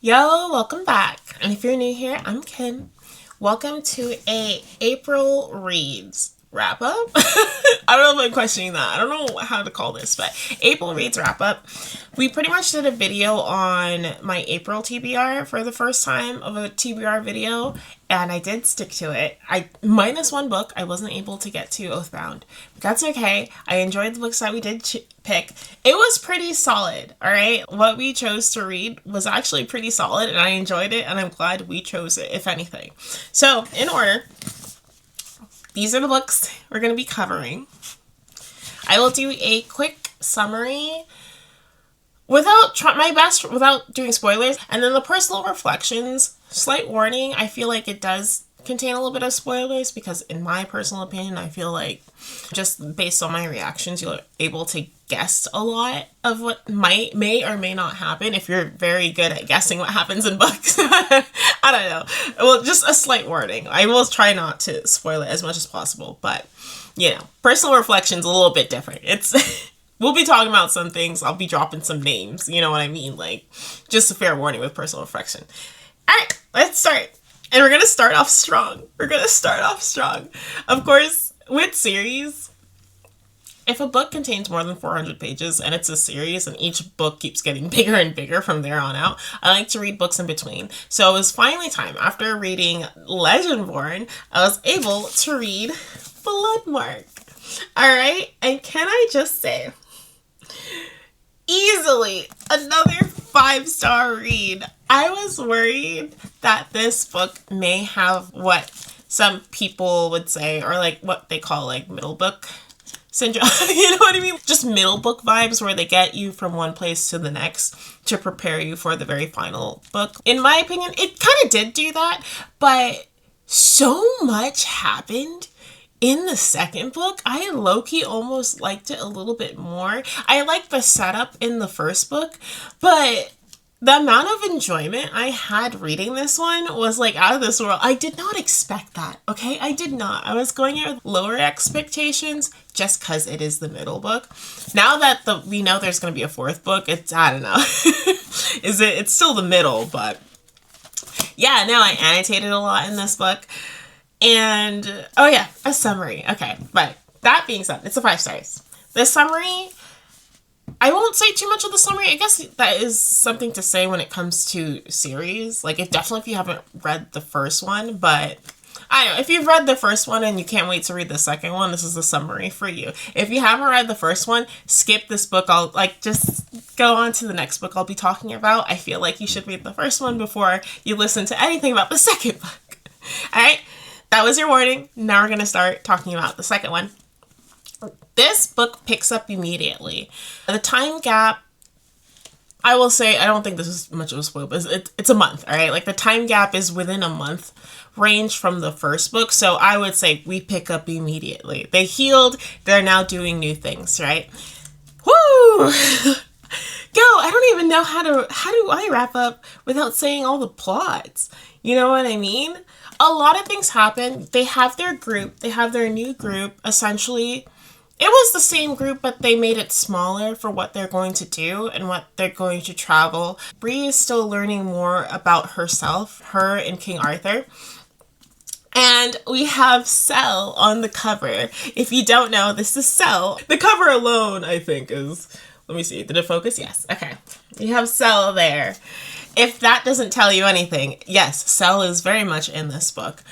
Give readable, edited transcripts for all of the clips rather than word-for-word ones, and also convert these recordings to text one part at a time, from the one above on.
Yo, welcome back. And if you're new here, I'm Kim. Welcome to a April Reads wrap up. I don't know if I'm questioning that. I don't know how to call this, but April Reads wrap up. We pretty much did a video on my April TBR for the first time of a TBR video, and I did stick to it. I minus one book I wasn't able to get to, Oathbound. But that's okay. I enjoyed the books that we did pick. It was pretty solid, all right? What we chose to read was actually pretty solid, and I enjoyed it, and I'm glad we chose it, if anything. So, in order, these are the books we're going to be covering. I will do a quick summary without doing spoilers, and then the personal reflections. Slight warning, I feel like it does contain a little bit of spoilers because in my personal opinion, I feel like just based on my reactions, you're able to guess a lot of what may or may not happen if you're very good at guessing what happens in books. I don't know. Well, just a slight warning. I will try not to spoil it as much as possible, but you know, personal reflections a little bit different. It's we'll be talking about some things. I'll be dropping some names. You know what I mean? Like, just a fair warning with personal reflection. All right, let's start. And we're going to start off strong. Of course, with series, if a book contains more than 400 pages and it's a series and each book keeps getting bigger and bigger from there on out, I like to read books in between. So it was finally time. After reading Legendborn, I was able to read Bloodmarked. All right? And can I just say, easily another 5-star read. I was worried that this book may have what some people would say, or like what they call like middle book syndrome. You know what I mean? Just middle book vibes where they get you from one place to the next to prepare you for the very final book. In my opinion, it kind of did do that, but so much happened in the second book. I low-key almost liked it a little bit more. I liked the setup in the first book, but the amount of enjoyment I had reading this one was like out of this world. I did not expect that, okay? I did not. I was going in with lower expectations just because it is the middle book. Now that we know there's going to be a fourth book, I don't know. It's still the middle, but yeah, no, I annotated a lot in this book. And, oh yeah, a summary. Okay, but that being said, it's a 5 stars. The summary, I won't say too much of the summary. I guess that is something to say when it comes to series. Like, if you haven't read the first one, but I don't know, if you've read the first one and you can't wait to read the second one, this is the summary for you. If you haven't read the first one, skip this book. I'll just go on to the next book I'll be talking about. I feel like you should read the first one before you listen to anything about the second book. All right? That was your warning. Now we're going to start talking about the second one. This book picks up immediately. The time gap, I will say, I don't think this is much of a spoil, but it's a month, all right? Like, the time gap is within a month range from the first book, so I would say we pick up immediately. They healed. They're now doing new things, right? Woo! Yo, I don't even know how do I wrap up without saying all the plots? You know what I mean? A lot of things happen. They have their group. They have their new group. Essentially, it was the same group, but they made it smaller for what they're going to do and what they're going to travel. Bree is still learning more about herself, her and King Arthur. And we have Cell on the cover. If you don't know, this is Cell. The cover alone, I think, is... Let me see. Did it focus? Yes. Okay. You have Cell there. If that doesn't tell you anything, yes, Cell is very much in this book.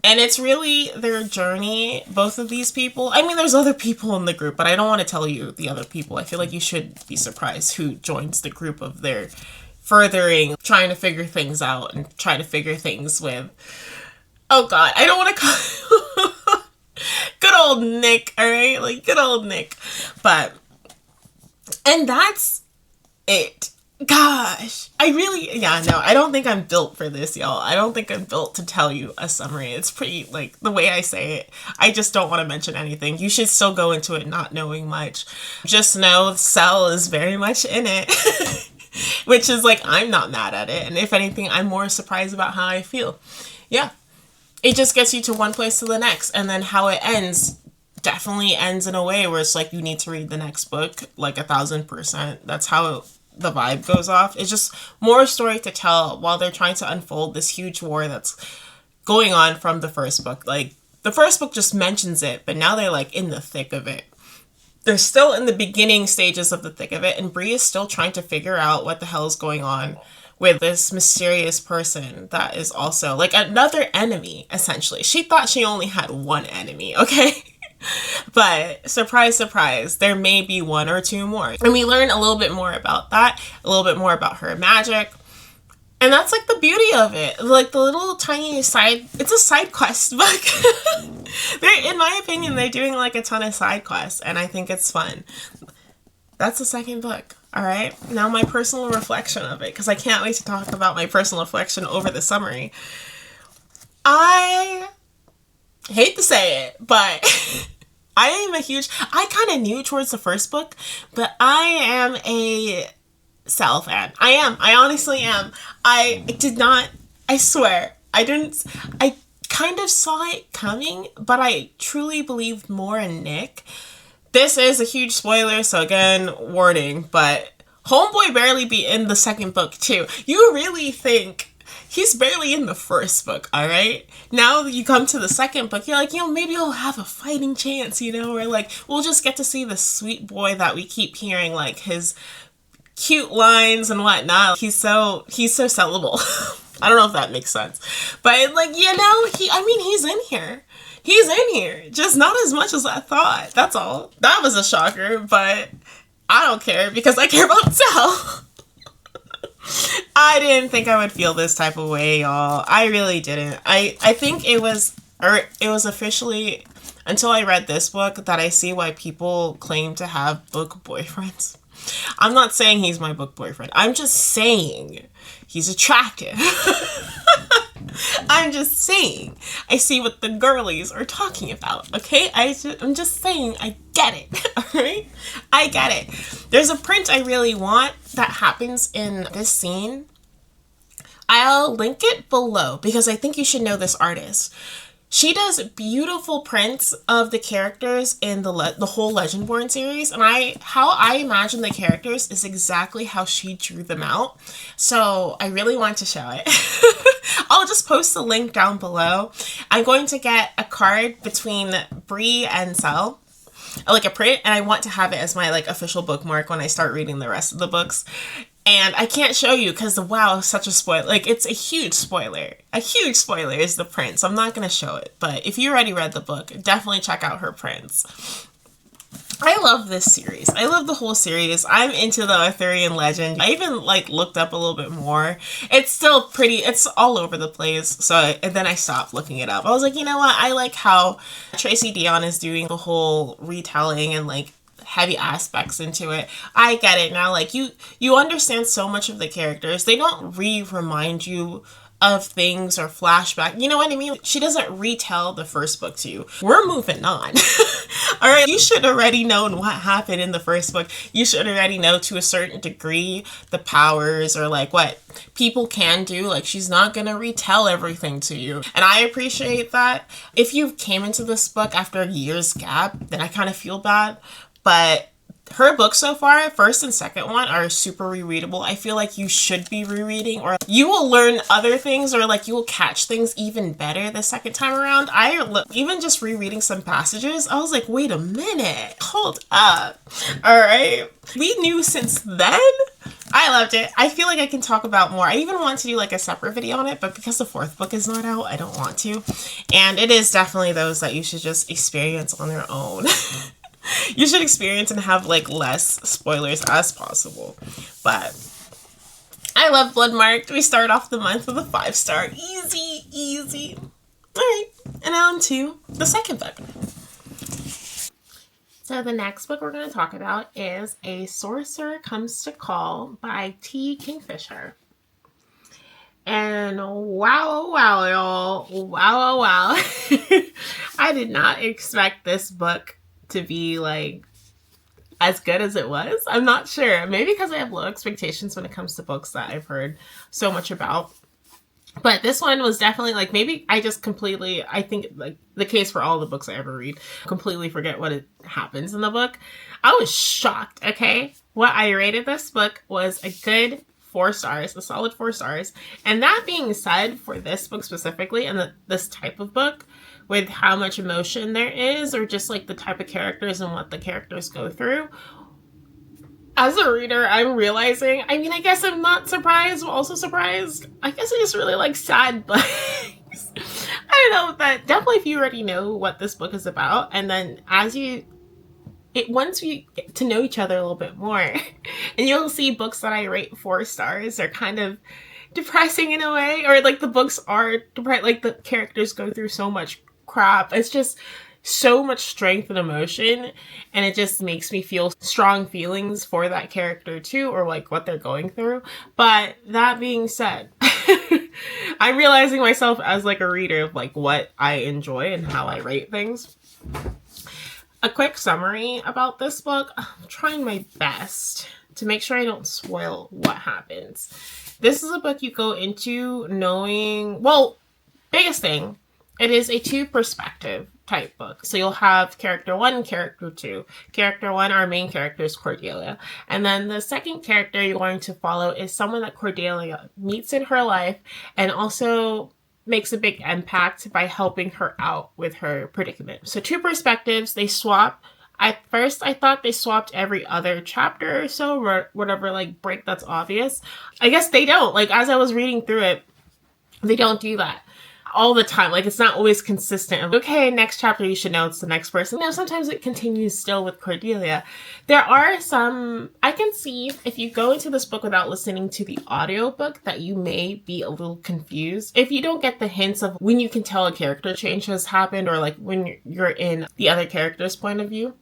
And it's really their journey, both of these people. I mean, there's other people in the group, but I don't want to tell you the other people. I feel like you should be surprised who joins the group of their furthering, trying to figure things out and try to figure things with... Oh, God, I don't want to call... Good old Nick, all right? Like, good old Nick. But... And that's it. Gosh, I don't think I'm built for this, y'all. I don't think I'm built to tell you a summary. It's pretty, like, the way I say it, I just don't want to mention anything. You should still go into it not knowing much. Just know Cell is very much in it, which is, like, I'm not mad at it. And if anything, I'm more surprised about how I feel. Yeah, it just gets you to one place to the next. And then how it ends definitely ends in a way where it's like you need to read the next book, like 1,000%. That's how the vibe goes off. It's just more story to tell while they're trying to unfold this huge war that's going on from the first book. Like, the first book just mentions it, but now they're like in the thick of it. They're still in the beginning stages of the thick of it, and Bree is still trying to figure out what the hell is going on with this mysterious person that is also like another enemy, essentially. She thought she only had one enemy, okay? But surprise, surprise, there may be one or two more. And we learn a little bit more about that, a little bit more about her magic. And that's like the beauty of it. Like the little tiny side, it's a side quest book. In my opinion, they're doing like a ton of side quests, and I think it's fun. That's the second book. All right. Now my personal reflection of it, because I can't wait to talk about my personal reflection over the summary. I hate to say it, but I kind of knew towards the first book, but I am a Sal fan. I honestly am. I swear, I kind of saw it coming, but I truly believed more in Nick. This is a huge spoiler, so again, warning, but Homeboy barely be in the second book too. You really think he's barely in the first book, all right? Now you come to the second book, you're like, maybe he'll have a fighting chance, or like, we'll just get to see the sweet boy that we keep hearing, like, his cute lines and whatnot. He's so sellable. I don't know if that makes sense. But, like, he's in here. He's in here. Just not as much as I thought. That's all. That was a shocker, but I don't care because I care about Sal. I didn't think I would feel this type of way, y'all. I really didn't. I think it was officially until I read this book that I see why people claim to have book boyfriends. I'm not saying he's my book boyfriend. I'm just saying he's attractive. I'm just saying I see what the girlies are talking about, okay? I'm just saying I get it, all right? I get it. There's a print I really want that happens in this scene. I'll link it below because I think you should know this artist. She does beautiful prints of the characters in the whole Legendborn series, and how I imagine the characters is exactly how she drew them out. So I really want to show it. I'll just post the link down below. I'm going to get a card between Bree and Sal, like a print, and I want to have it as my like official bookmark when I start reading the rest of the books. And I can't show you because wow, such a spoiler. Like, it's a huge spoiler. A huge spoiler is the print, so I'm not going to show it. But if you already read the book, definitely check out her prints. I love this series. I love the whole series. I'm into the Arthurian legend. I even like looked up a little bit more. It's still pretty, it's all over the place. And then I stopped looking it up. I was like, you know what? I like how Tracy Deonn is doing the whole retelling and like heavy aspects into it. I get it now. Like you understand so much of the characters. They don't remind you of things or flashback. You know what I mean? She doesn't retell the first book to you. We're moving on. All right. You should already known what happened in the first book. You should already know to a certain degree the powers or like what people can do. Like, she's not going to retell everything to you. And I appreciate that. If you came into this book after a year's gap, then I kind of feel bad. But her books so far, first and second one, are super rereadable. I feel like you should be rereading, or you will learn other things, or like you will catch things even better the second time around. Even just rereading some passages, I was like, wait a minute, hold up. All right. We knew since then. I loved it. I feel like I can talk about more. I even want to do like a separate video on it, but because the fourth book is not out, I don't want to. And it is definitely those that you should just experience on their own. You should experience and have like less spoilers as possible. But I love Bloodmarked. We start off the month with a 5-star. Easy. All right, and on to the second book. So the next book we're going to talk about is A Sorcerer Comes to Call by T. Kingfisher. And wow, y'all. Wow. I did not expect this book to be like as good as it was. I'm not sure. Maybe because I have low expectations when it comes to books that I've heard so much about. But this one was definitely like, maybe I just completely, I think like the case for all the books I ever read, completely forget what it happens in the book. I was shocked, okay? what I rated this book was a good 4 stars, a solid 4 stars. And that being said, for this book specifically, and this type of book, with how much emotion there is, or just like the type of characters and what the characters go through, as a reader, I'm realizing, I mean, I guess I'm not surprised, but also surprised. I guess I just really like sad books. I don't know, but definitely if you already know what this book is about, and then once we get to know each other a little bit more, and you'll see books that I rate 4 stars are kind of depressing in a way, or like the books are depressing, like the characters go through so much crap. It's just so much strength and emotion, and it just makes me feel strong feelings for that character too, or like what they're going through. But that being said, I'm realizing myself as like a reader of like what I enjoy and how I rate things. A quick summary about this book. I'm trying my best to make sure I don't spoil what happens. This is a book you go into knowing, well, biggest thing, it is a 2 perspective type book. So you'll have character 1, character 2. Character 1, our main character, is Cordelia. And then the second character you're going to follow is someone that Cordelia meets in her life and also makes a big impact by helping her out with her predicament. So 2 perspectives, they swap. At first, I thought they swapped every other chapter or so, or whatever, like, break that's obvious. I guess they don't. Like, as I was reading through it, they don't do that all the time. Like, it's not always consistent. Okay, next chapter you should know it's the next person. No, sometimes it continues still with Cordelia. There are some, I can see if you go into this book without listening to the audiobook that you may be a little confused. If you don't get the hints of when you can tell a character change has happened, or like when you're in the other character's point of view.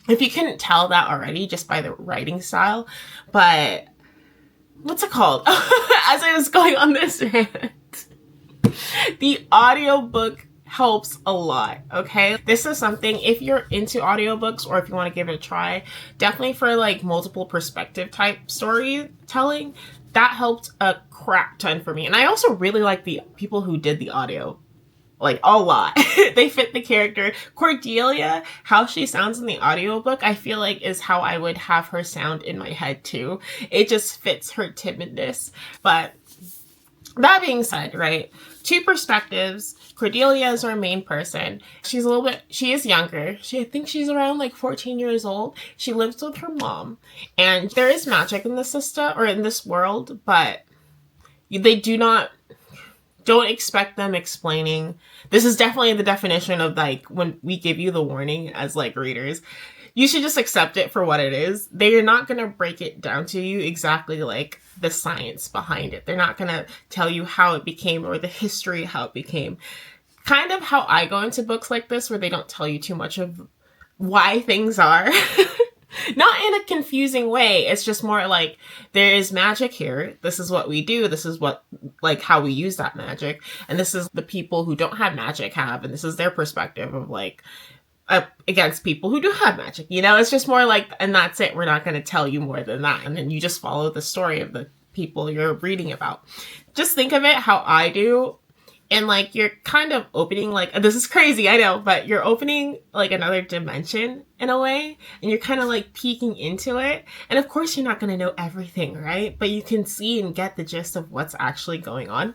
If you couldn't tell that already just by the writing style, but what's it called? As I was going on this rant, the audiobook helps a lot, okay? This is something, if you're into audiobooks or if you want to give it a try, definitely for like multiple perspective type storytelling, that helped a crap ton for me. And I also really like the people who did the audio, like a lot. They fit the character. Cordelia, how she sounds in the audiobook, I feel like is how I would have her sound in my head too. It just fits her timidness. But that being said, right, 2 perspectives. Cordelia is our main person. She is younger. I think she's around like 14 years old. She lives with her mom, and there is magic in this system, or in this world, but they don't expect them explaining. This is definitely the definition of like when we give you the warning as like readers. You should just accept it for what it is. They're not going to break it down to you exactly like the science behind it. They're not going to tell you how it became or the history how it became. Kind of how I go into books like this, where they don't tell you too much of why things are. Not in a confusing way. It's just more like, there is magic here. This is what we do. This is what, like, how we use that magic. And this is the people who don't have magic have. And this is their perspective of like, against people who do have magic. You know, it's just more like, and that's it. We're not going to tell you more than that. And then you just follow the story of the people you're reading about. Just think of it how I do. And like, you're kind of opening, like, this is crazy, I know, but you're opening like another dimension in a way, and you're kind of like peeking into it. And of course you're not going to know everything, right? But you can see and get the gist of what's actually going on.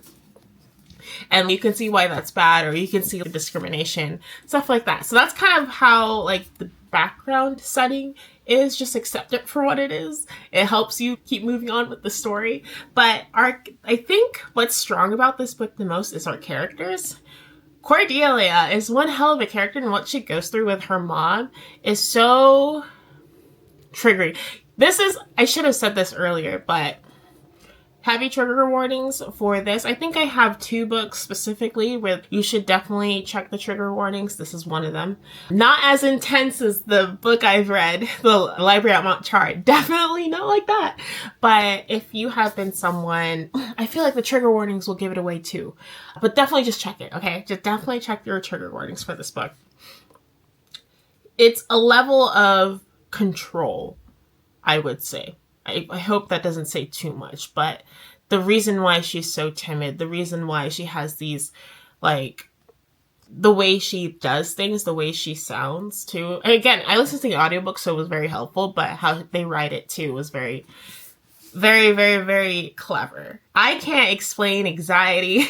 And you can see why that's bad, or you can see the discrimination, stuff like that. So that's kind of how like the background setting is. Just accept it for what it is. It helps you keep moving on with the story. But I think what's strong about this book the most is our characters. Cordelia is one hell of a character, and what she goes through with her mom is so triggering. I should have said this earlier, but heavy trigger warnings for this. I think I have 2 books specifically where you should definitely check the trigger warnings. This is one of them. Not as intense as the book I've read, The Library at Mount Chard. Definitely not like that. But if you have been someone, I feel like the trigger warnings will give it away too. But definitely just check it, okay? Just definitely check your trigger warnings for this book. It's a level of control, I would say. I hope that doesn't say too much, but the reason why she's so timid, the reason why she has these, like, the way she does things, the way she sounds too. And again, I listened to the audiobook, so it was very helpful, but how they write it too was very, very, very, very clever. I can't explain anxiety,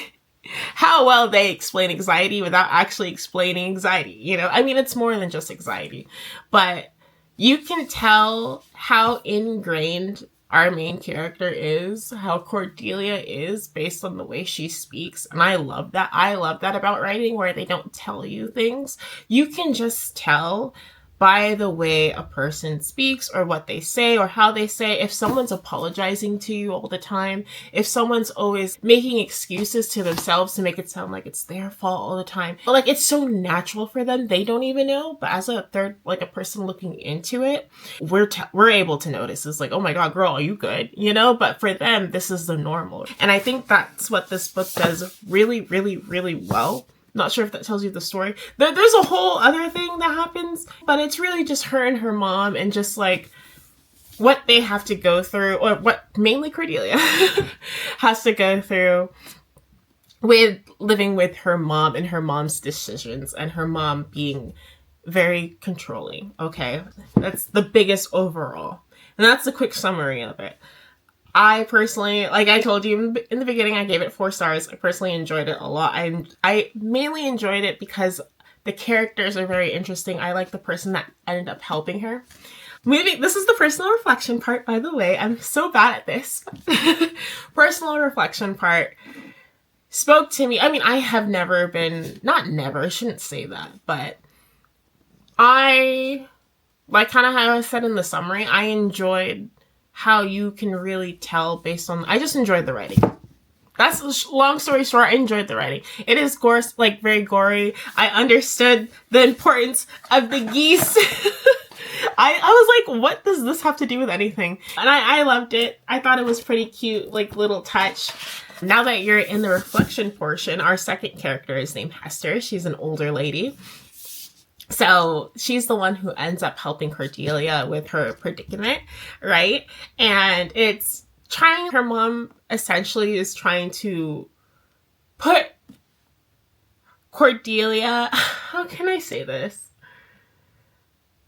how well they explain anxiety without actually explaining anxiety. You know, I mean, it's more than just anxiety, but you can tell how ingrained our main character is, how Cordelia is based on the way she speaks. And I love that. I love that about writing, where they don't tell you things. You can just tell by the way a person speaks or what they say or how they say. If someone's apologizing to you all the time, if someone's always making excuses to themselves to make it sound like it's their fault all the time, but like it's so natural for them, they don't even know. But as a third, like a person looking into it, we're able to notice. It's like, oh my God, girl, are you good? You know, but for them, this is the normal. And I think that's what this book does really, really, really well. Not sure if that tells you the story. There's a whole other thing that happens, but it's really just her and her mom and just like what they have to go through, or what mainly Cordelia has to go through with living with her mom and her mom's decisions and her mom being very controlling. Okay, that's the biggest overall. And that's a quick summary of it. I personally, like I told you in the beginning, I gave it 4 stars. I personally enjoyed it a lot. I mainly enjoyed it because the characters are very interesting. I like the person that ended up helping her. This is the personal reflection part, by the way. I'm so bad at this. Personal reflection part spoke to me. I mean, I have never been, not never, I shouldn't say that, but like kind of how I said in the summary, I enjoyed how you can really tell based on, I just enjoyed the writing. That's a long story short, I enjoyed the writing. It is like very gory. I understood the importance of the geese. I was like, what does this have to do with anything? And I loved it. I thought it was pretty cute, like little touch. Now that you're in the reflection portion, our second character is named Hester. She's an older lady. So she's the one who ends up helping Cordelia with her predicament, right? And her mom essentially is trying to put Cordelia, how can I say this?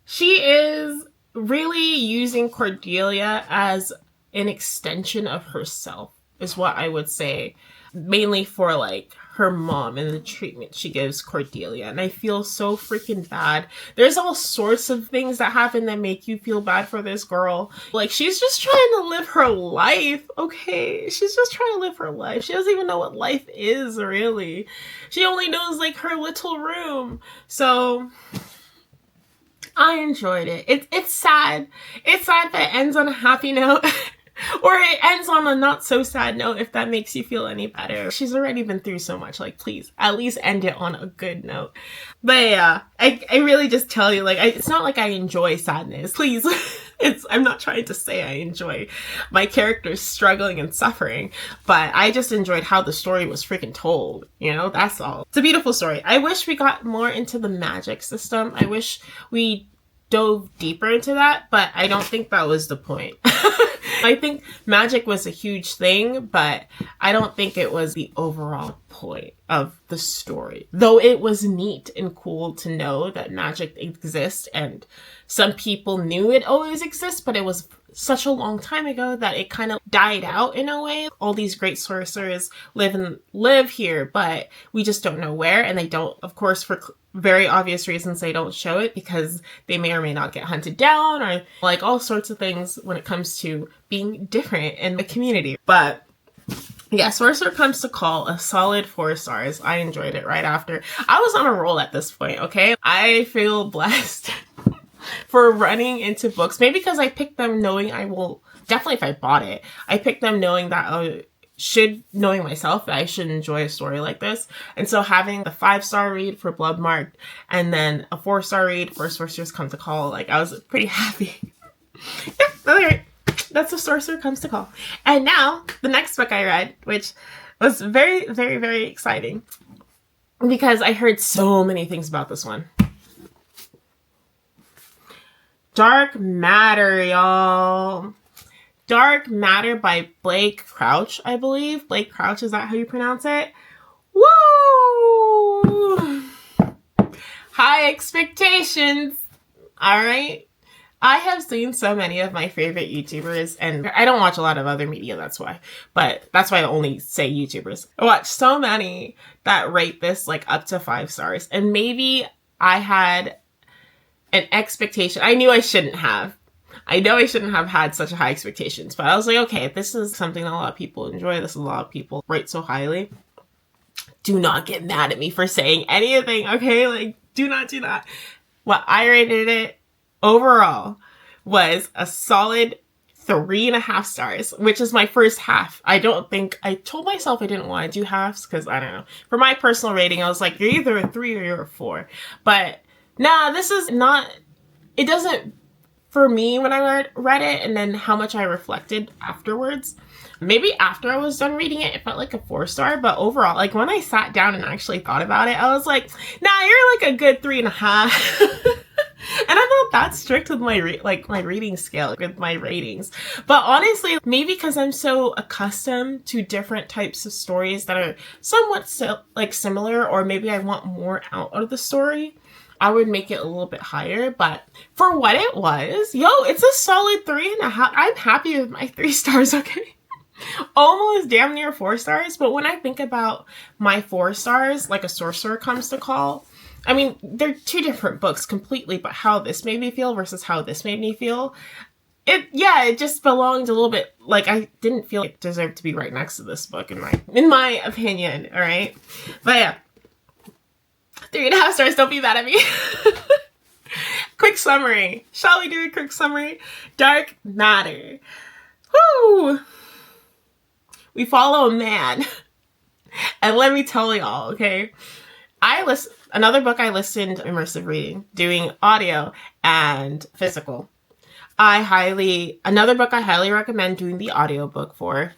She is really using Cordelia as an extension of herself, is what I would say, mainly for like her mom and the treatment she gives Cordelia. And I feel so freaking bad. There's all sorts of things that happen that make you feel bad for this girl. Like, she's just trying to live her life, okay? She's just trying to live her life. She doesn't even know what life is, really. She only knows, like, her little room. So I enjoyed it. It's sad. It's sad that it ends on a happy note. Or it ends on a not so sad note, if that makes you feel any better. She's already been through so much, like, please, at least end it on a good note. But yeah, I really just tell you, like, it's not like I enjoy sadness. Please, I'm not trying to say I enjoy my characters struggling and suffering, but I just enjoyed how the story was freaking told, you know, that's all. It's a beautiful story. I wish we got more into the magic system. I wish we dove deeper into that, but I don't think that was the point. I think magic was a huge thing, but I don't think it was the overall point of the story. Though it was neat and cool to know that magic exists, and some people knew it always exists, but it was such a long time ago that it kind of died out in a way. All these great sorcerers live here, but we just don't know where, and they don't, of course, for very obvious reasons, they don't show it because they may or may not get hunted down, or like all sorts of things when it comes to being different in the community. But yeah, Sorcerer Comes to Call, a solid 4 stars. I enjoyed it right after. I was on a roll at this point, okay? I feel blessed for running into books. Maybe because I picked them knowing I will, definitely if I bought it, I picked them knowing that knowing myself that I should enjoy a story like this. And so having the 5-star read for Bloodmarked and then a 4-star read for Sorceress Come to Call, like, I was pretty happy. Yeah, alright. That's a Sorcerer Comes to Call. And now, the next book I read, which was very, very, very exciting, because I heard so many things about this one. Dark Matter, y'all. Dark Matter by Blake Crouch, I believe. Blake Crouch, is that how you pronounce it? Woo! High expectations. All right. I have seen so many of my favorite YouTubers, and I don't watch a lot of other media, that's why. But that's why I only say YouTubers. I watch so many that rate this like up to 5 stars. And maybe I had an expectation. I knew I shouldn't have. I know I shouldn't have had such high expectations, but I was like, okay, this is something that a lot of people enjoy. This is a lot of people rate so highly. Do not get mad at me for saying anything, okay? Like, do not. What I rated it overall was a solid 3.5 stars, which is my first half. I told myself I didn't want to do halves because I don't know. For my personal rating, I was like, you're either a 3 or you're a 4. But nah, this is not, it doesn't, for me when I read it and then how much I reflected afterwards. Maybe after I was done reading it, it felt like a 4-star, but overall, like when I sat down and actually thought about it, I was like, nah, you're like a good 3.5. And I'm not that strict with my my reading scale, with my ratings. But honestly, maybe because I'm so accustomed to different types of stories that are somewhat similar, or maybe I want more out of the story, I would make it a little bit higher. But for what it was, it's a solid 3.5. I'm happy with my 3 stars, okay? Almost damn near 4 stars. But when I think about my 4 stars, like a Sorcerer comes to call, I mean, they're 2 different books completely, but how this made me feel versus how this made me feel, it just belonged a little bit, like, I didn't feel it deserved to be right next to this book in my opinion, all right? But yeah, 3.5 stars, don't be mad at me. Quick summary. Shall we do a quick summary? Dark Matter. Woo! We follow a man. And let me tell y'all, okay? Another book I listened immersive reading, doing audio and physical. Another book I highly recommend doing the audiobook for.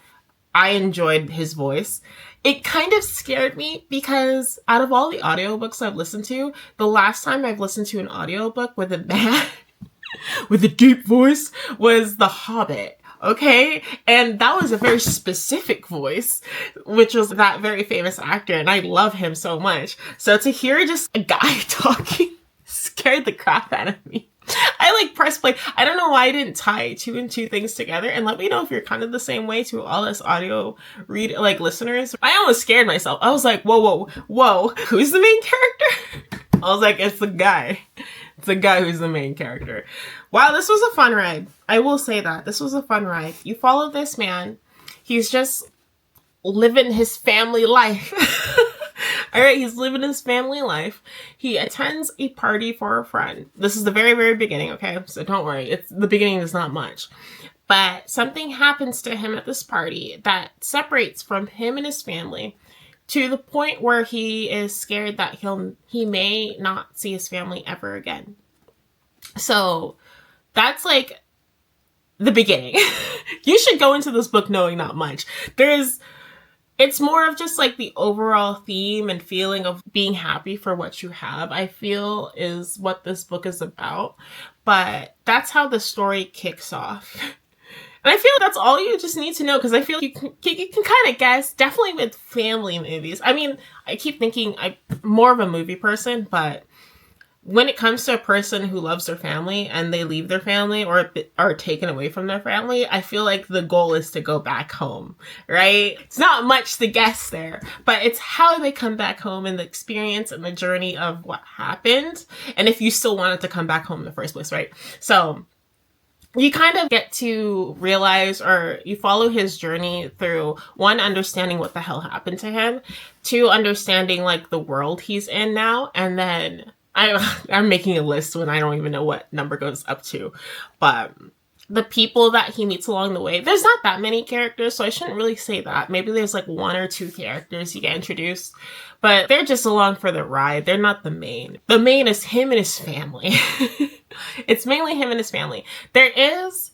I enjoyed his voice. It kind of scared me because out of all the audiobooks I've listened to, the last time I've listened to an audiobook with a man with a deep voice was The Hobbit. Okay? And that was a very specific voice, which was that very famous actor, and I love him so much. So to hear just a guy talking scared the crap out of me. I pressed play. I don't know why I didn't tie 2 and 2 things together, and let me know if you're kind of the same way to all us audio listeners. I almost scared myself. I was like, whoa, who's the main character? I was like, it's the guy. It's the guy who's the main character. Wow, this was a fun ride. I will say that. This was a fun ride. You follow this man. He's just living his family life. All right, he's living his family life. He attends a party for a friend. This is the very, very beginning, okay? So don't worry. The beginning is not much. But something happens to him at this party that separates from him and his family to the point where he is scared that he may not see his family ever again. So that's like the beginning. You should go into this book knowing not much. It's more of just like the overall theme and feeling of being happy for what you have, I feel, is what this book is about. But that's how the story kicks off. And I feel that's all you just need to know, because I feel you can kind of guess, definitely with family movies. I mean, I keep thinking I'm more of a movie person, but when it comes to a person who loves their family and they leave their family or are taken away from their family, I feel like the goal is to go back home, right? It's not much to guess there, but it's how they come back home and the experience and the journey of what happened. And if you still wanted to come back home in the first place, right? So you kind of get to realize, or you follow his journey through, 1, understanding what the hell happened to him, 2, understanding like the world he's in now, and then I'm making a list when I don't even know what number goes up to, but the people that he meets along the way, there's not that many characters, so I shouldn't really say that. Maybe there's like 1 or 2 characters you get introduced, but they're just along for the ride. They're not the main. The main is him and his family. It's mainly him and his family. There is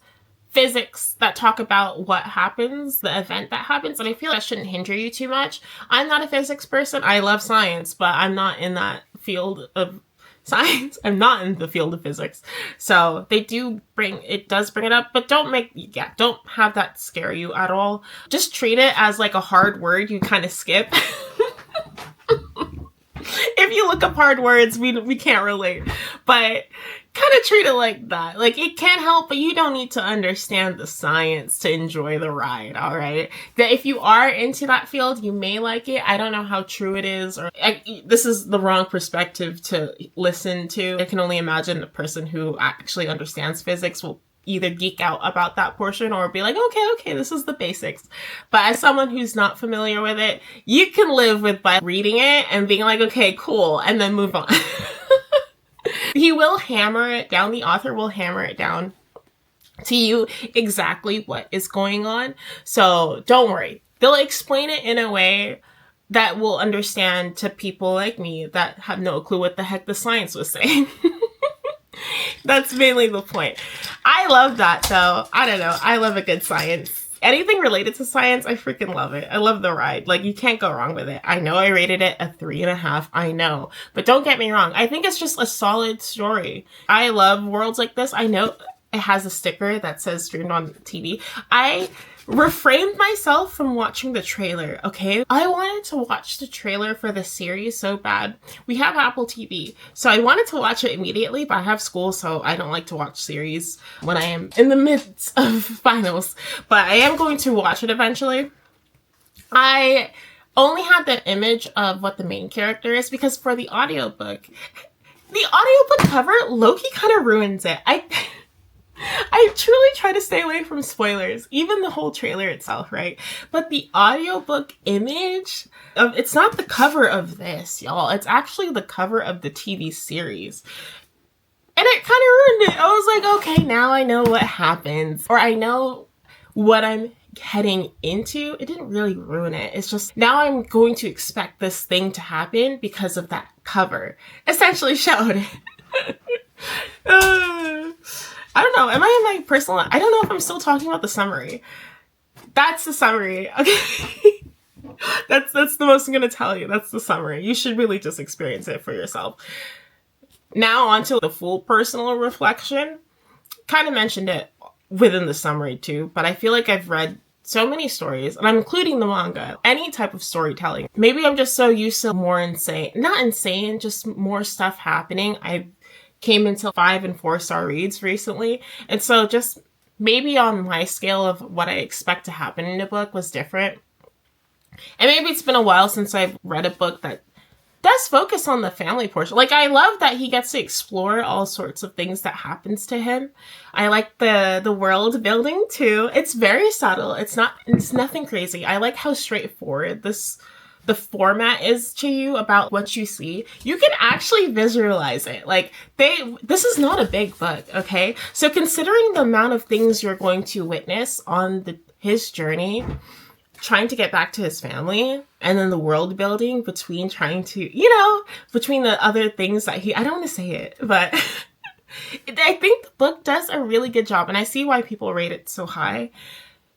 physics that talk about what happens, the event that happens, and I feel that shouldn't hinder you too much. I'm not a physics person. I love science, but I'm not in that field of science. I'm not in the field of physics. So it does bring it up, but don't have that scare you at all. Just treat it as like a hard word you kind of skip. If you look up hard words, we can't relate. But kind of treat it like that. Like, it can't help, but you don't need to understand the science to enjoy the ride, all right? That if you are into that field, you may like it. I don't know how true it is, or this is the wrong perspective to listen to. I can only imagine a person who actually understands physics will either geek out about that portion or be like, okay, this is the basics. But as someone who's not familiar with it, you can live with by reading it and being like, okay, cool, and then move on. He will hammer it down. The author will hammer it down to you exactly what is going on. So don't worry. They'll explain it in a way that will understand to people like me that have no clue what the heck the science was saying. That's mainly the point. I love that, though. I don't know. I love a good science. Anything related to science, I freaking love it. I love the ride. Like, you can't go wrong with it. I know I rated it a 3.5. I know. But don't get me wrong. I think it's just a solid story. I love worlds like this. I know it has a sticker that says streamed on TV. I refrained myself from watching the trailer, okay? I wanted to watch the trailer for the series so bad. We have Apple TV, so I wanted to watch it immediately, but I have school, so I don't like to watch series when I am in the midst of finals. But I am going to watch it eventually. I only had the image of what the main character is because for the audiobook cover, Loki kind of ruins it. I truly try to stay away from spoilers, even the whole trailer itself, right? But the audiobook image, it's not the cover of this, y'all. It's actually the cover of the TV series. And it kind of ruined it. I was like, okay, now I know what happens. Or I know what I'm heading into. It didn't really ruin it. It's just, now I'm going to expect this thing to happen because of that cover. Essentially showed it. I don't know. Am I in my personal... I don't know if I'm still talking about the summary. That's the summary. Okay. That's the most I'm going to tell you. That's the summary. You should really just experience it for yourself. Now onto the full personal reflection. Kind of mentioned it within the summary too, but I feel like I've read so many stories, and I'm including the manga, any type of storytelling. Maybe I'm just so used to more insane... Not insane, just more stuff happening. I came into 5 and 4 star reads recently. And so just maybe on my scale of what I expect to happen in a book was different. And maybe it's been a while since I've read a book that does focus on the family portion. Like, I love that he gets to explore all sorts of things that happens to him. I like the world building too. It's very subtle. It's nothing crazy. I like how straightforward the format is to you about what you see. You can actually visualize it. Like, this is not a big book, okay? So considering the amount of things you're going to witness on his journey, trying to get back to his family, and then the world building between trying to, between the other things that I don't want to say it, but I think the book does a really good job, and I see why people rate it so high.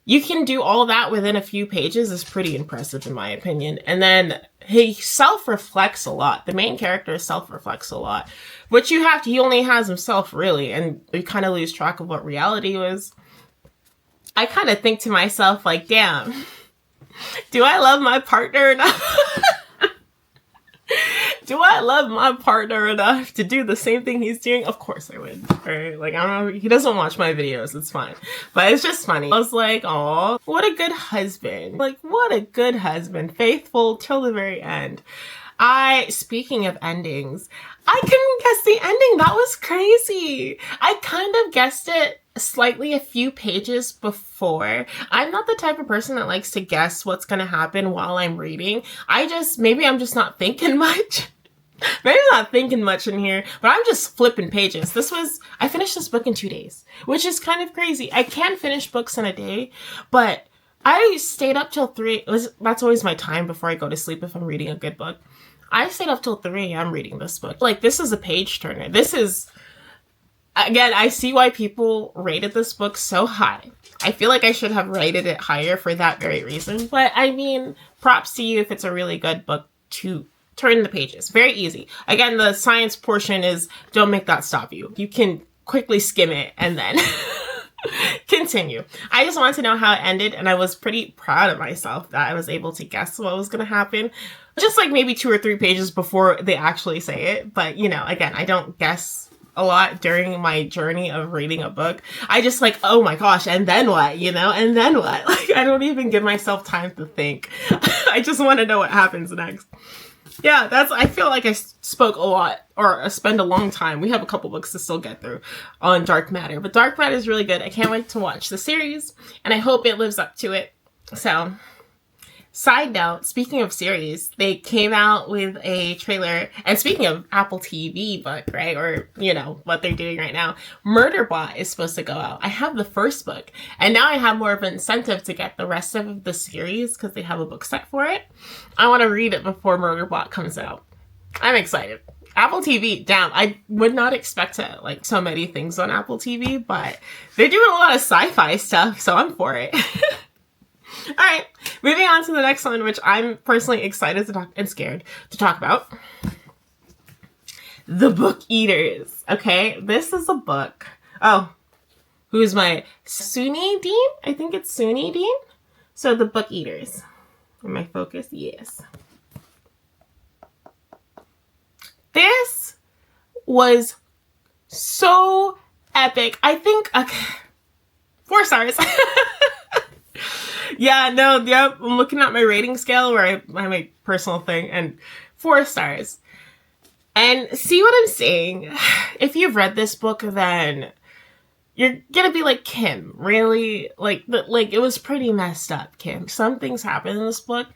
You can do all that within a few pages is pretty impressive in my opinion. And then he self-reflects a lot. The main character self-reflects a lot. Which he only has himself really, and you kind of lose track of what reality was. I kind of think to myself like, damn, do I love my partner enough? Do I love my partner enough to do the same thing he's doing? Of course I would. Right? Like, I don't know. He doesn't watch my videos. It's fine. But it's just funny. I was like, oh, what a good husband. Like, what a good husband. Faithful till the very end. Speaking of endings, I couldn't guess the ending. That was crazy. I kind of guessed it slightly a few pages before. I'm not the type of person that likes to guess what's going to happen while I'm reading. Maybe I'm just not thinking much. Maybe I'm not thinking much in here, but I'm just flipping pages. I finished this book in 2 days, which is kind of crazy. I can finish books in a day, but I stayed up till 3. That's always my time before I go to sleep if I'm reading a good book. I stayed up till 3 a.m. reading this book. Like, this is a page turner. Again, I see why people rated this book so high. I feel like I should have rated it higher for that very reason. But I mean, props to you if it's a really good book to turn the pages. Very easy. Again, the science portion is, don't make that stop you. You can quickly skim it and then Continue. I just wanted to know how it ended, and I was pretty proud of myself that I was able to guess what was going to happen. Just like maybe 2 or 3 pages before they actually say it. But, you know, again, I don't guess a lot during my journey of reading a book. I just like, oh my gosh, and then what, you know? And then what? Like, I don't even give myself time to think. I just want to know what happens next. Yeah, I feel like I spoke a lot, or I spend a long time. We have a couple books to still get through on Dark Matter, but Dark Matter is really good. I can't wait to watch the series, and I hope it lives up to it. So, side note, speaking of series, they came out with a trailer, and speaking of Apple TV book, right, or, you know, what they're doing right now, Murderbot is supposed to go out. I have the first book, and now I have more of an incentive to get the rest of the series, because they have a book set for it. I want to read it before Murderbot comes out. I'm excited. Apple TV, damn, I would not expect to like so many things on Apple TV, but they're doing a lot of sci-fi stuff, so I'm for it. All right, moving on to the next one, which I'm personally excited to talk and scared to talk about. The Book Eaters. Okay, this is a book. Oh, who's my Suni Dean? I think it's Suni Dean. So The Book Eaters. Am I focused? Yes. This was so epic. I think 4 stars. Yeah, no, yep. I'm looking at my rating scale where I my personal thing, and 4 stars. And see what I'm saying? If you've read this book, then you're gonna be like, Kim, really? Like it was pretty messed up, Kim. Some things happen in this book.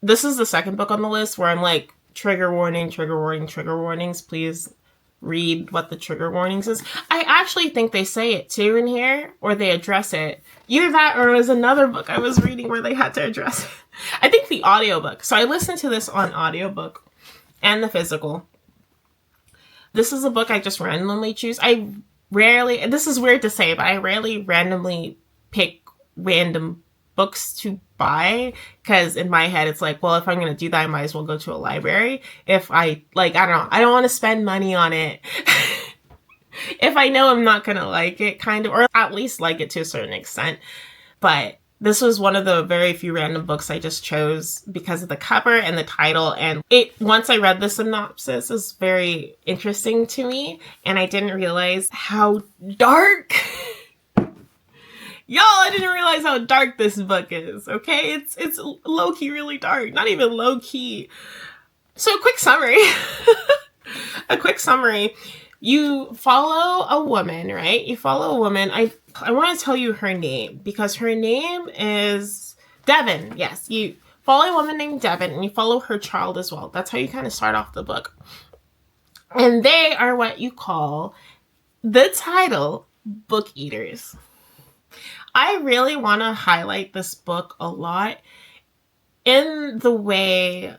This is the second book on the list where I'm like, trigger warning, trigger warning, trigger warnings. Please read what the trigger warnings is. I actually think they say it too in here, or they address it. Either that, or it was another book I was reading where they had to address it. I think the audiobook. So I listened to this on audiobook and the physical. This is a book I just randomly choose. I rarely, this is weird to say, but I rarely randomly pick random books to buy, because in my head it's like, well, if I'm going to do that, I might as well go to a library. If I don't know, I don't want to spend money on it. If I know I'm not going to like it, kind of, or at least like it to a certain extent. But this was one of the very few random books I just chose because of the cover and the title. And once I read the synopsis, is very interesting to me. And I didn't realize how dark. Y'all, I didn't realize how dark this book is, okay? It's low-key really dark. Not even low-key. So, a quick summary. A quick summary. You follow a woman, right? You follow a woman. I want to tell you her name, because her name is Devin. Yes, you follow a woman named Devin, and you follow her child as well. That's how you kind of start off the book. And they are what you call the title Book Eaters. I really want to highlight this book a lot in the way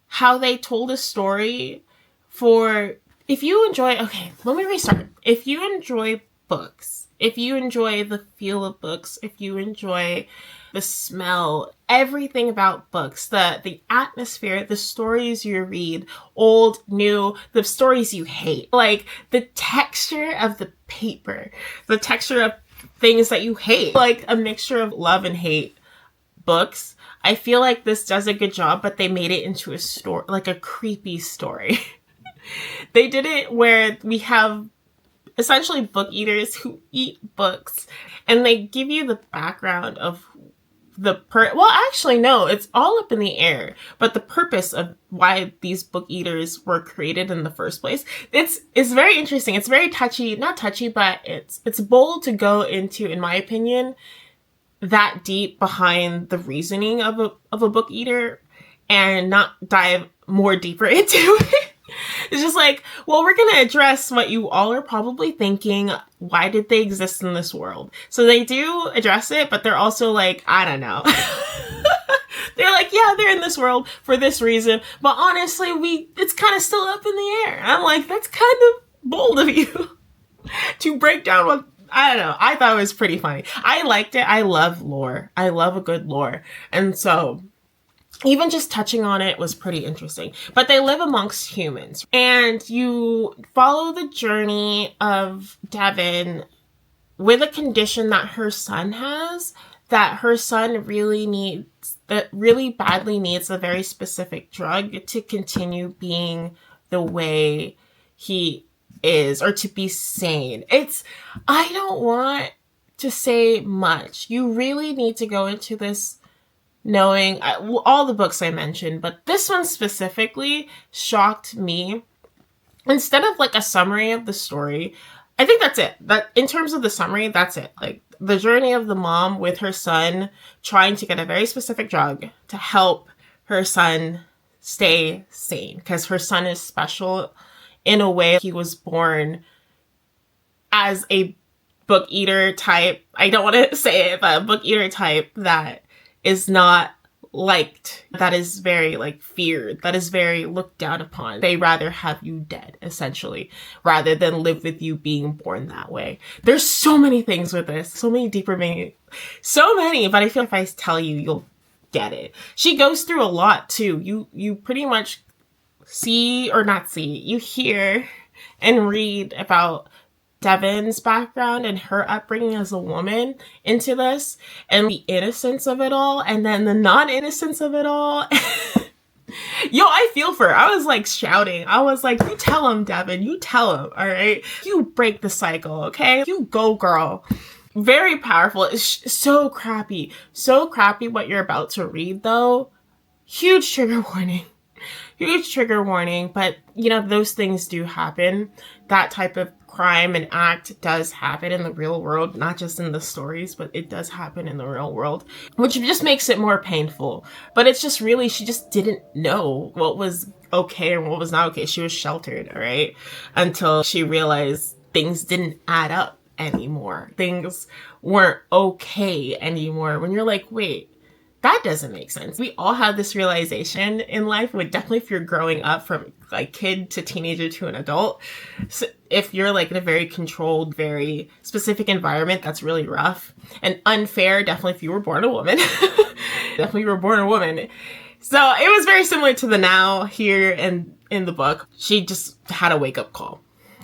how they told a story for, if you enjoy, okay, let me restart. If you enjoy books, if you enjoy the feel of books, if you enjoy the smell, everything about books, the atmosphere, the stories you read, old, new, the stories you hate, like the texture of the paper, the texture of things that you hate, like a mixture of love and hate books. I feel like this does a good job, but they made it into a story, like a creepy story. They did it where we have essentially book eaters who eat books, and they give you the background of well, actually, no, it's all up in the air, but the purpose of why these book eaters were created in the first place, it's very interesting. It's very not touchy, but it's bold to go into, in my opinion, that deep behind the reasoning of a book eater and not dive more deeper into it. It's just like, well, we're going to address what you all are probably thinking. Why did they exist in this world? So they do address it, but they're also like, I don't know. They're like, yeah, they're in this world for this reason. But honestly, it's kind of still up in the air. I'm like, that's kind of bold of you to break down what, I don't know. I thought it was pretty funny. I liked it. I love lore. I love a good lore. And so even just touching on it was pretty interesting. But they live amongst humans. And you follow the journey of Devin with a condition that her son has, that her son really badly needs a very specific drug to continue being the way he is, or to be sane. I don't want to say much. You really need to go into this knowing all the books I mentioned, but this one specifically shocked me. Instead of like a summary of the story, I think that's it. That in terms of the summary, that's it. Like the journey of the mom with her son trying to get a very specific drug to help her son stay sane, because her son is special in a way. He was born as a book eater type. I don't want to say it, but a book eater type that is not liked, that is very like feared, that is very looked down upon. They rather have you dead, essentially, rather than live with you being born that way. There's so many things with this, so many deeper meaning, so many, but I feel if I tell you, you'll get it. She goes through a lot too. You pretty much you hear and read about Devon's background and her upbringing as a woman into this, and the innocence of it all, and then the non-innocence of it all. Yo, I feel for her. I was like shouting. I was like, you tell him, Devon. You tell him, all right? You break the cycle, okay? You go, girl. Very powerful. It's so crappy. So crappy what you're about to read, though. Huge trigger warning. Huge trigger warning. But, you know, those things do happen. That type of crime and act does happen in the real world, not just in the stories, but it does happen in the real world, which just makes it more painful. But it's just really, she just didn't know what was okay and what was not okay. She was sheltered, all right, until she realized things didn't add up anymore. Things weren't okay anymore. When you're like, wait, that doesn't make sense. We all have this realization in life, but definitely if you're growing up from like kid to teenager to an adult. So if you're like in a very controlled, very specific environment, that's really rough and unfair. Definitely if you were born a woman. Definitely you were born a woman. So it was very similar to the now here and in the book. She just had a wake up call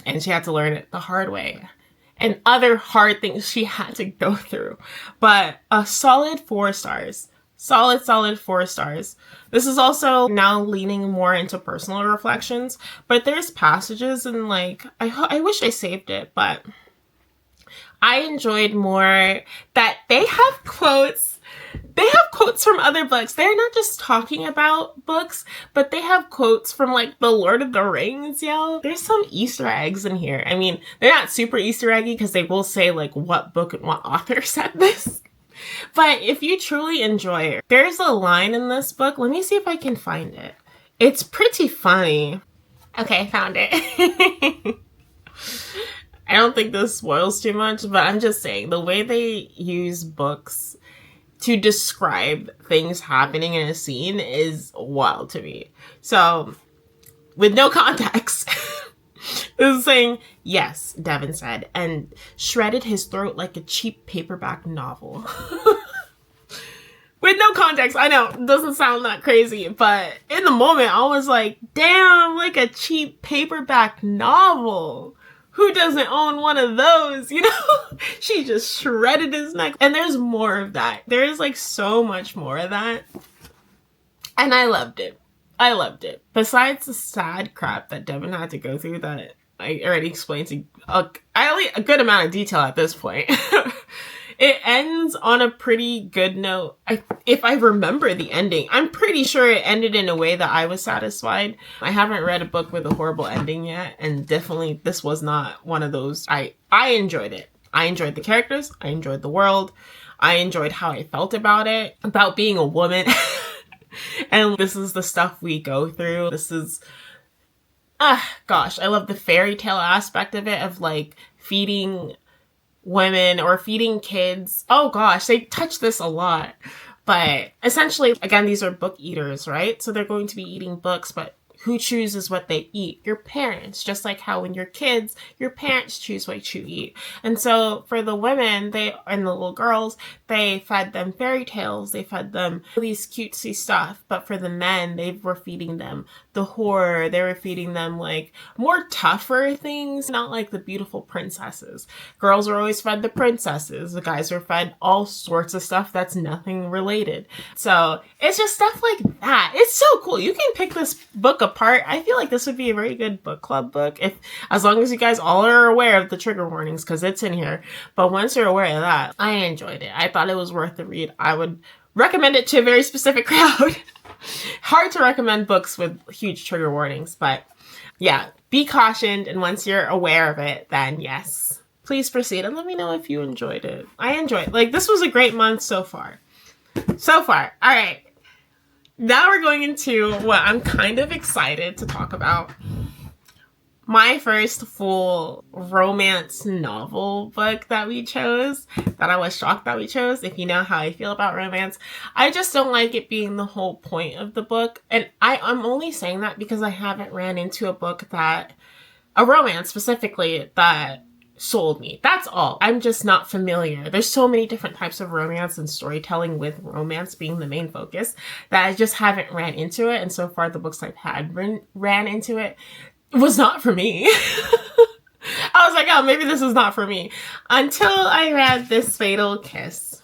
and she had to learn it the hard way. And other hard things she had to go through. But a solid 4 stars. Solid 4 stars. This is also now leaning more into personal reflections, but there's passages and like, I wish I saved it, but I enjoyed more that they have quotes. They have quotes from other books. They're not just talking about books, but they have quotes from like The Lord of the Rings, yo. There's some Easter eggs in here. I mean, they're not super Easter eggy because they will say like what book and what author said this. But if you truly enjoy it, there's a line in this book. Let me see if I can find it. It's pretty funny. Okay, I found it. I don't think this spoils too much, but I'm just saying the way they use books to describe things happening in a scene is wild to me. So, with no context, this is saying, yes, Devon said, and shredded his throat like a cheap paperback novel. With no context, I know, it doesn't sound that crazy, but in the moment, I was like, damn, like a cheap paperback novel. Who doesn't own one of those, you know? She just shredded his neck. And there's more of that. There is like so much more of that. And I loved it. I loved it. Besides the sad crap that Devon had to go through that I already explained to a good amount of detail at this point. It ends on a pretty good note. If I remember the ending, I'm pretty sure it ended in a way that I was satisfied. I haven't read a book with a horrible ending yet, and definitely this was not one of those. I enjoyed it. I enjoyed the characters. I enjoyed the world. I enjoyed how I felt about it, about being a woman. And this is the stuff we go through. This is, gosh, I love the fairy tale aspect of it, of like feeding women or feeding kids. Oh gosh, they touch this a lot. But essentially, again, these are book eaters, right? So they're going to be eating books, but who chooses what they eat? Your parents. Just like how when you're kids, your parents choose what you eat. And so for the women, and the little girls, they fed them fairy tales. They fed them these cutesy stuff. But for the men, they were feeding them the horror. They were feeding them like more tougher things, not like the beautiful princesses. Girls were always fed the princesses. The guys were fed all sorts of stuff that's nothing related. So it's just stuff like that. It's so cool. You can pick this book apart. I feel like this would be a very good book club book, as long as you guys all are aware of the trigger warnings, because it's in here. But once you're aware of that, I enjoyed it. I thought it was worth the read. I would recommend it to a very specific crowd. Hard to recommend books with huge trigger warnings, but yeah, be cautioned. And once you're aware of it, then yes, please proceed and let me know if you enjoyed it. I enjoyed it. Like, this was a great month so far. All right. Now we're going into what I'm kind of excited to talk about. My first full romance novel book that we chose, that I was shocked that we chose. If you know how I feel about romance, I just don't like it being the whole point of the book. And I'm only saying that because I haven't ran into a romance specifically, that sold me. That's all. I'm just not familiar. There's so many different types of romance and storytelling, with romance being the main focus, that I just haven't ran into it. And so far, the books I've had ran into it was not for me. I was like, oh, maybe this is not for me, until I read This Fatal Kiss.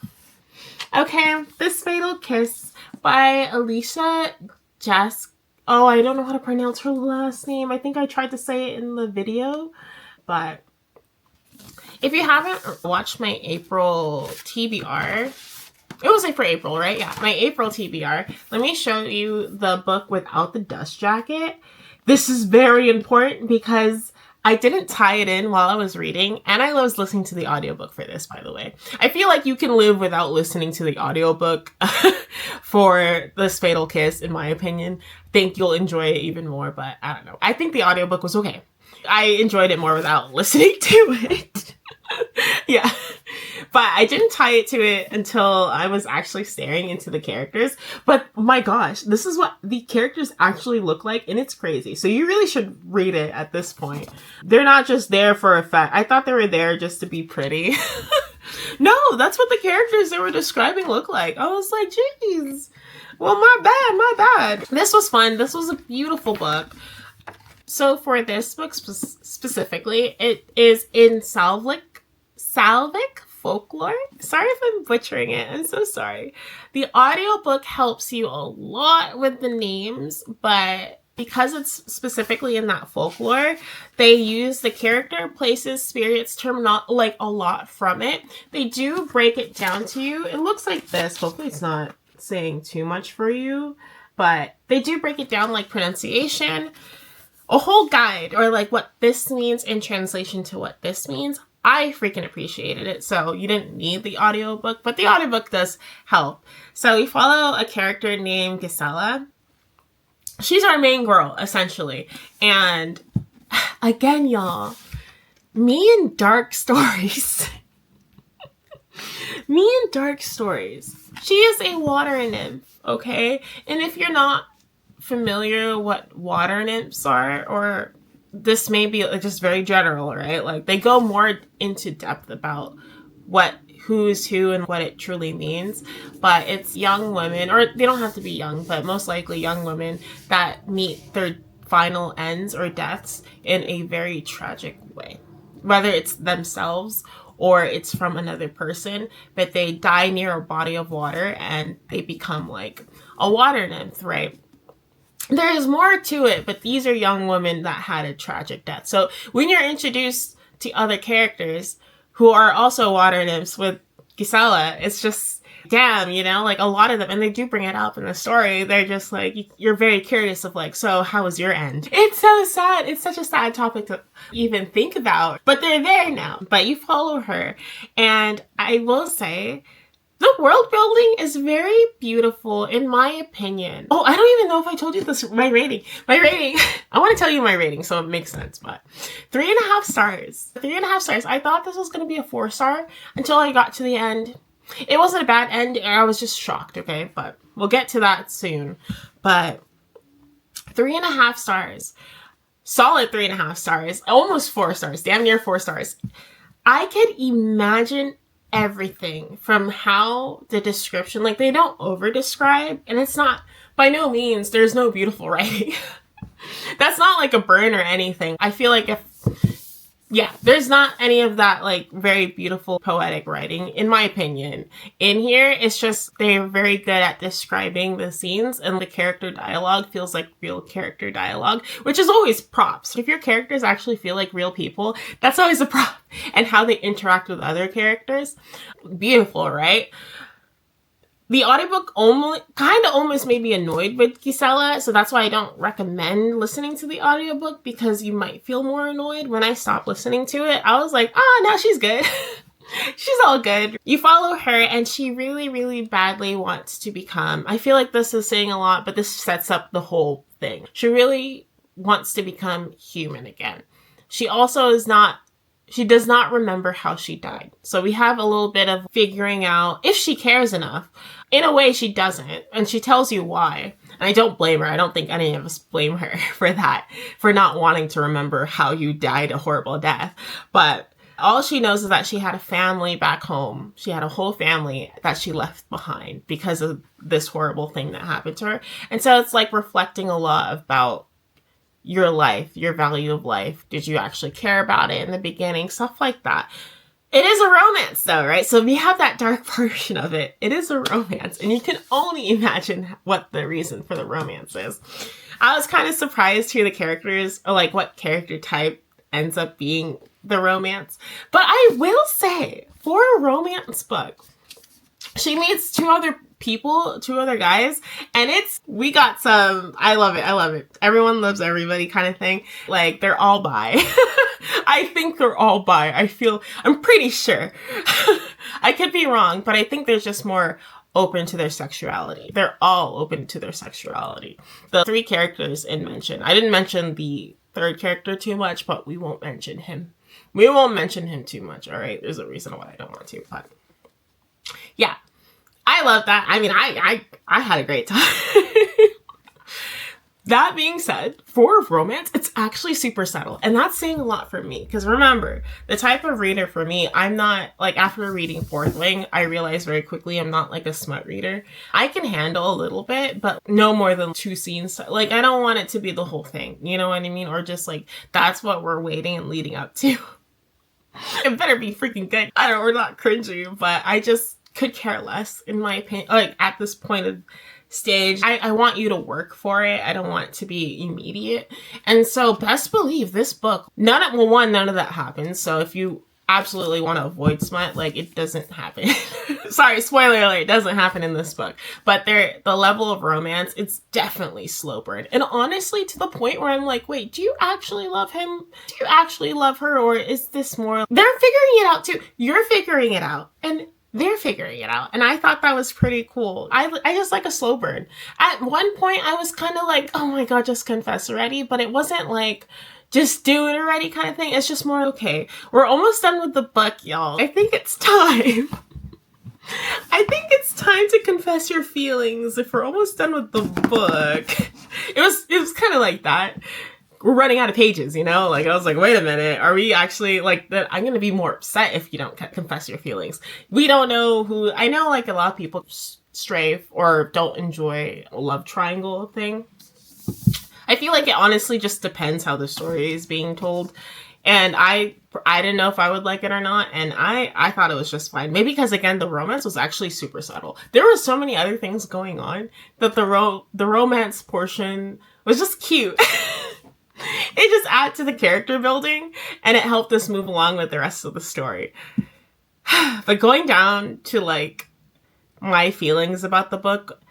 Okay, This Fatal Kiss by Alicia Jask. Oh, I don't know how to pronounce her last name. I think I tried to say it in the video, but if you haven't watched my April TBR, it was like for April, right? Yeah, my April TBR. Let me show you the book without the dust jacket. This is very important because I didn't tie it in while I was reading, and I was listening to the audiobook for this, by the way. I feel like you can live without listening to the audiobook for This Fatal Kiss, in my opinion. I think you'll enjoy it even more, but I don't know. I think the audiobook was okay. I enjoyed it more without listening to it. Yeah. But I didn't tie it to it until I was actually staring into the characters. But my gosh, this is what the characters actually look like, and it's crazy. So you really should read it at this point. They're not just there for effect. I thought they were there just to be pretty. No, that's what the characters they were describing look like. I was like, geez. Well, my bad. This was fun. This was a beautiful book. So for this book specifically, it is in Slavic folklore. Sorry if I'm butchering it. I'm so sorry. The audiobook helps you a lot with the names, but because it's specifically in that folklore, they use the character, places, spirits, like a lot from it. They do break it down to you. It looks like this. Hopefully it's not saying too much for you, but they do break it down, like pronunciation, a whole guide, or like what this means in translation to what this means. I freaking appreciated it. So you didn't need the audiobook, but the audiobook does help. So we follow a character named Gisela. She's our main girl, essentially. And again, y'all, me and dark stories. Me and dark stories. She is a water nymph, okay? And if you're not familiar what water nymphs are, or this may be just very general, right? Like, they go more into depth about who's who and what it truly means. But it's young women, or they don't have to be young, but most likely young women that meet their final ends or deaths in a very tragic way. Whether it's themselves or it's from another person, but they die near a body of water and they become like a water nymph, right? There is more to it, but these are young women that had a tragic death. So when you're introduced to other characters who are also water nymphs with Gisela, it's just, damn, you know, like a lot of them, and they do bring it up in the story, they're just like, you're very curious of like, so how was your end? It's so sad. It's such a sad topic to even think about, but they're there now. But you follow her, and I will say, the world building is very beautiful, in my opinion. Oh, I don't even know if I told you this. My rating. I want to tell you my rating, so it makes sense, but 3.5 stars. 3.5 stars. I thought this was going to be a 4-star until I got to the end. It wasn't a bad end. I was just shocked, okay? But we'll get to that soon. But 3.5 stars. Solid 3.5 stars. Almost 4 stars. Damn near 4 stars. I could imagine everything from how the description, like, they don't over describe, and it's not, by no means, there's no beautiful writing. That's not like a burn or anything. I feel like there's not any of that, like, very beautiful poetic writing, in my opinion. In here, it's just they're very good at describing the scenes, and the character dialogue feels like real character dialogue, which is always props. If your characters actually feel like real people, that's always a prop. And how they interact with other characters. Beautiful, right? The audiobook almost made me annoyed with Gisela, so that's why I don't recommend listening to the audiobook, because you might feel more annoyed. When I stopped listening to it, I was like, no, she's good. She's all good. You follow her, and she really, really badly wants to become, I feel like this is saying a lot, but this sets up the whole thing. She really wants to become human again. She also she does not remember how she died. So we have a little bit of figuring out if she cares enough. In a way, she doesn't. And she tells you why. And I don't blame her. I don't think any of us blame her for that. For not wanting to remember how you died a horrible death. But all she knows is that she had a family back home. She had a whole family that she left behind because of this horrible thing that happened to her. And so it's like reflecting a lot about your life, your value of life. Did you actually care about it in the beginning? Stuff like that. It is a romance though, right? So we have that dark portion of it. It is a romance, and you can only imagine what the reason for the romance is. I was kind of surprised who the characters, or like what character type ends up being the romance. But I will say, for a romance book, she meets two other guys, and we got some, I love it. Everyone loves everybody kind of thing. Like, they're all bi. I think they're all bi. I'm pretty sure. I could be wrong, but I think they're just more open to their sexuality. They're all open to their sexuality. The 3 characters in mention. I didn't mention the 3rd character too much, but we won't mention him. We won't mention him too much, all right? There's a reason why I don't want to, but yeah. I love that. I mean, I had a great time. That being said, for romance, it's actually super subtle. And that's saying a lot for me. Because remember, the type of reader for me, I'm not, like, after reading Fourth Wing, I realized very quickly I'm not, like, a smut reader. I can handle a little bit, but no more than 2 scenes. Like, I don't want it to be the whole thing. You know what I mean? Or just, like, that's what we're waiting and leading up to. It better be freaking good. We're not cringy, but I just could care less, in my opinion. Like, at this point of stage, I want you to work for it. I don't want it to be immediate. And so best believe this book, none of that happens. So if you absolutely want to avoid smut, like, it doesn't happen. Sorry, spoiler alert, it doesn't happen in this book. But the level of romance, it's definitely slow burn. And honestly, to the point where I'm like, wait, do you actually love him? Do you actually love her? Or is this more, they're figuring it out too. You're figuring it out. And they're figuring it out. And I thought that was pretty cool. I just like a slow burn. At one point, I was kind of like, oh my God, just confess already. But it wasn't like, just do it already kind of thing. It's just more, okay, we're almost done with the book, y'all. I think it's time. I think it's time to confess your feelings if we're almost done with the book. It was kind of like that. We're running out of pages, you know? Like, I was like, wait a minute, are we actually, like, that I'm gonna be more upset if you don't confess your feelings. We don't know who, I know, like, a lot of people strafe or don't enjoy a love triangle thing. I feel like it honestly just depends how the story is being told. And I didn't know if I would like it or not, and I thought it was just fine. Maybe because, again, the romance was actually super subtle. There were so many other things going on that the romance portion was just cute. It just added to the character building, and it helped us move along with the rest of the story. But going down to, like, my feelings about the book,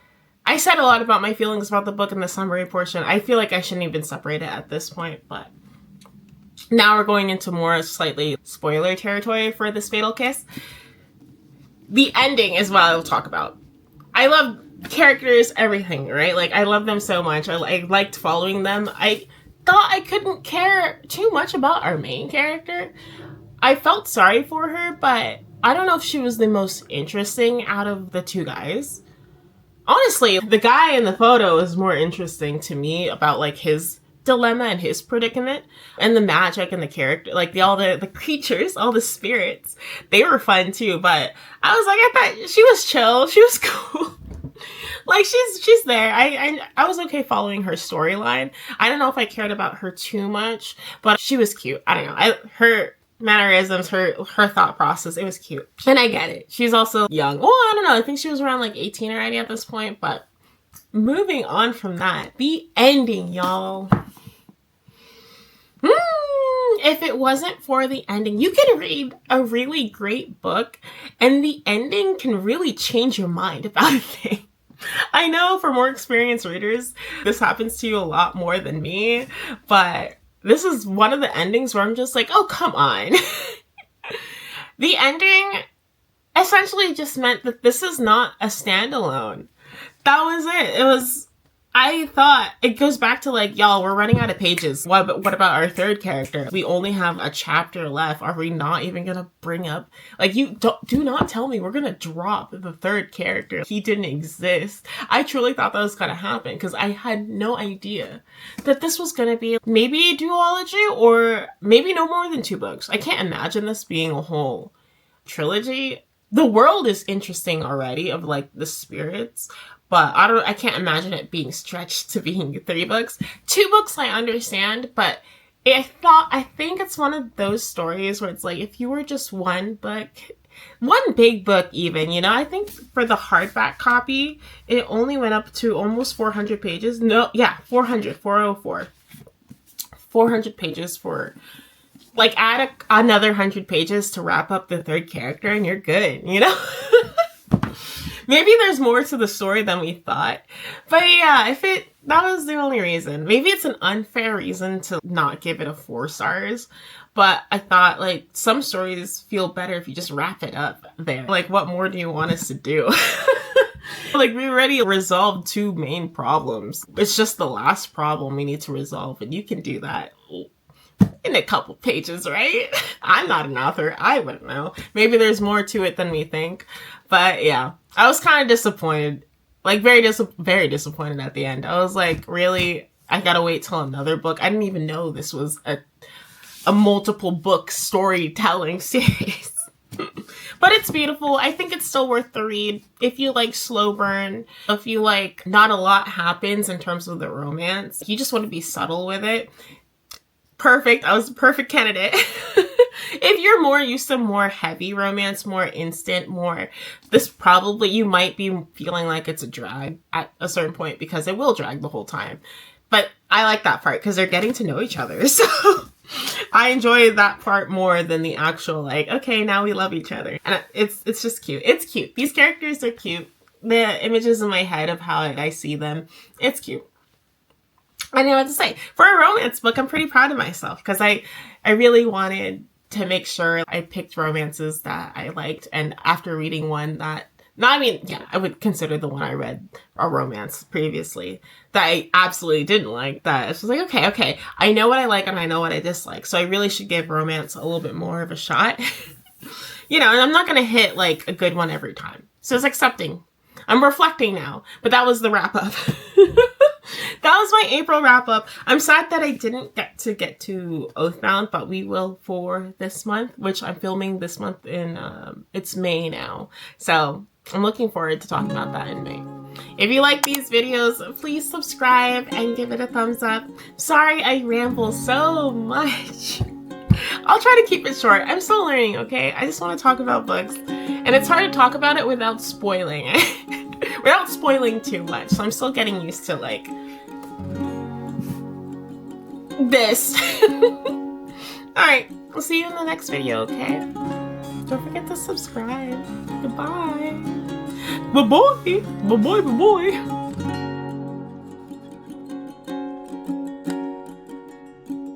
I said a lot about my feelings about the book in the summary portion. I feel like I shouldn't even separate it at this point, but now we're going into more slightly spoiler territory for this fatal kiss. The ending is what I'll talk about. I love characters, everything, right? Like, I love them so much. I liked following them. I thought I couldn't care too much about our main character. I felt sorry for her, but I don't know if she was the most interesting out of the 2 guys. Honestly, the guy in the photo is more interesting to me about like his dilemma and his predicament, and the magic and the character, like all the creatures, all the spirits, they were fun too. But I was like, I thought she was chill, she was cool. Like she's there. I was okay following her storyline. I don't know if I cared about her too much, but she was cute. I don't know. Her mannerisms, her thought process, it was cute. And I get it. She's also young. Well, I don't know. I think she was around like 18 already at this point. But moving on from that, the ending, y'all. If it wasn't for the ending, you can read a really great book and the ending can really change your mind about a thing. I know for more experienced readers, this happens to you a lot more than me, but this is one of the endings where I'm just like, oh, come on. The ending essentially just meant that this is not a standalone. That was it. I thought it goes back to like, y'all, we're running out of pages. What about our third character? We only have a chapter left. Are we not even gonna bring up, like, do not tell me we're gonna drop the third character. He didn't exist. I truly thought that was gonna happen because I had no idea that this was gonna be maybe a duology or maybe no more than 2 books. I can't imagine this being a whole trilogy. The world is interesting already of like the spirits, but I can't imagine it being stretched to being 3 books. 2 books I understand, but I think it's one of those stories where it's like, if you were just one book, one big book even, you know, I think for the hardback copy, it only went up to almost 400 pages. No, yeah, 404. 400 pages for, like, add another 100 pages to wrap up the third character and you're good, you know? Maybe there's more to the story than we thought. But yeah, that was the only reason. Maybe it's an unfair reason to not give it a 4 stars. But I thought, like, some stories feel better if you just wrap it up there. Like, what more do you want us to do? Like, we already resolved 2 main problems. It's just the last problem we need to resolve, and you can do that in a couple pages, right? I'm not an author. I wouldn't know. Maybe there's more to it than we think. But yeah, I was kind of disappointed. Like, very disappointed at the end. I was like, really? I gotta wait till another book? I didn't even know this was a multiple book storytelling series. But it's beautiful. I think it's still worth the read. If you like slow burn, if you like not a lot happens in terms of the romance, you just want to be subtle with it. Perfect. I was a perfect candidate. If you're more used to more heavy romance, more instant, you might be feeling like it's a drag at a certain point because it will drag the whole time. But I like that part because they're getting to know each other. So I enjoy that part more than the actual, like, okay, now we love each other. And it's just cute. It's cute. These characters are cute. The images in my head of how I see them, it's cute. I don't know what to say. For a romance book, I'm pretty proud of myself because I really wanted to make sure I picked romances that I liked. And after reading one I would consider the one I read a romance previously that I absolutely didn't like. That it's just like, okay, I know what I like and I know what I dislike. So I really should give romance a little bit more of a shot. You know, and I'm not going to hit like a good one every time. So it's accepting. I'm reflecting now. But that was the wrap up. That was my April wrap up. I'm sad that I didn't get to Oathbound, but we will for this month, which I'm filming this month in, it's May now. So I'm looking forward to talking about that in May. If you like these videos, please subscribe and give it a thumbs up. Sorry I ramble so much. I'll try to keep it short. I'm still learning, okay? I just want to talk about books. And it's hard to talk about it without spoiling it. Without spoiling too much. So I'm still getting used to, like, this. Alright, I'll see you in the next video, okay? Don't forget to subscribe. Goodbye. Bye-bye. Bye-bye. Bye-bye.